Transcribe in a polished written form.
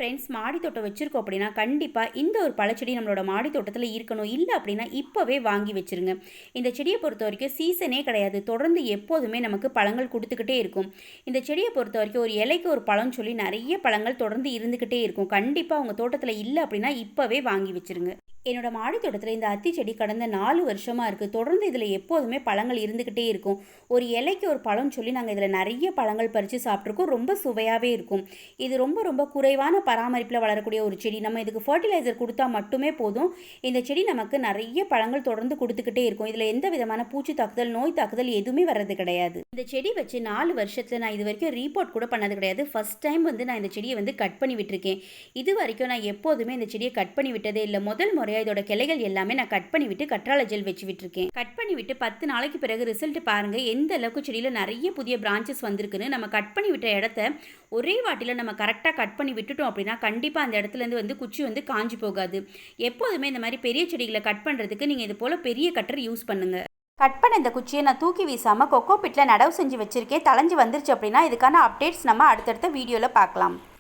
Friends மாடி தோட்டம் வச்சுருக்கோம் அப்படின்னா கண்டிப்பாக இந்த ஒரு பழச்செடி நம்மளோட மாடி தோட்டத்தில் இருக்கணும். இல்லை அப்படின்னா இப்போவே வாங்கி வச்சுருங்க. இந்த செடியை பொறுத்த வரைக்கும் சீசனே கிடையாது. தொடர்ந்து எப்போதுமே நமக்கு பழங்கள் கொடுத்துக்கிட்டே இருக்கும். இந்த செடியை பொறுத்த வரைக்கும் ஒரு இலைக்கு ஒரு பழம் சொல்லி நிறைய பழங்கள் தொடர்ந்து இருந்துக்கிட்டே இருக்கும். கண்டிப்பாக உங்கள் தோட்டத்தில் இல்லை அப்படின்னா இப்போவே வாங்கி வச்சுருங்க. என்னோட மாடி தோட்டத்தில் இந்த அத்தி செடி கடந்த 4 வருஷமாக இருக்குது. தொடர்ந்து இதில் எப்போதுமே பழங்கள் இருந்துக்கிட்டே இருக்கும். ஒரு இலைக்கு ஒரு பழம் சொல்லி நாங்கள் இதில் நிறைய பழங்கள் பறித்து சாப்பிட்ருக்கோம். ரொம்ப சுவையாகவே இருக்கும். இது ரொம்ப ரொம்ப குறைவான பராமரிப்பில் வளரக்கூடிய ஒரு செடி. நம்ம இதுக்கு ஃபர்டிலைசர் கொடுத்தா மட்டுமே போதும். இந்த செடி நமக்கு நிறைய பழங்கள் தொடர்ந்து கொடுத்துக்கிட்டே இருக்கும். இதில் எந்த விதமான பூச்சி தாக்குதல், நோய் தாக்குதல் எதுவுமே வர்றது கிடையாது. இந்த செடி வச்சு 4 வருஷத்தில் நான் இது வரைக்கும் ரீபோர்ட் கூட பண்ணது கிடையாது. ஃபர்ஸ்ட் டைம் நான் இந்த செடியை கட் பண்ணி விட்டுருக்கேன். இது வரைக்கும் நான் எப்போதுமே இந்த செடியை கட் பண்ணி விட்டதே இல்லை. முதல் முறையாக இதோட கிளைகள் எல்லாமே நான் கட் பண்ணி விட்டு கற்றாழை ஜெல் வச்சு விட்டுருக்கேன். கட் பண்ணி விட்டு 10 நாளைக்கு பிறகு ரிசல்ட் பாருங்க. எந்த அளவுக்கு செடியில் நிறைய புதிய பிரான்ச்சஸ் வந்திருக்குன்னு. நம்ம கட் பண்ணி விட்ட இடத்த ஒரே வாட்டியில் நம்ம கரெக்டாக கட் பண்ணி விட்டுட்டோம் அப்படின்னா கண்டிப்பாக அந்த இடத்துலேருந்து குச்சி காஞ்சி போகாது. எப்போதுமே இந்த மாதிரி பெரிய செடிகளை கட் பண்ணுறதுக்கு நீங்கள் இது போல் பெரிய கட்டர் யூஸ் பண்ணுங்க. கட் பண்ண இந்த குச்சியை நான் தூக்கி வீசாமல் கொக்கோ பிட்டில் நடவு செஞ்சு வச்சுருக்கேன். தளைஞ்சு வந்துருச்சு அப்படின்னா இதுக்கான அப்டேட்ஸ் நம்ம அடுத்தடுத்த வீடியோவில் பார்க்கலாம்.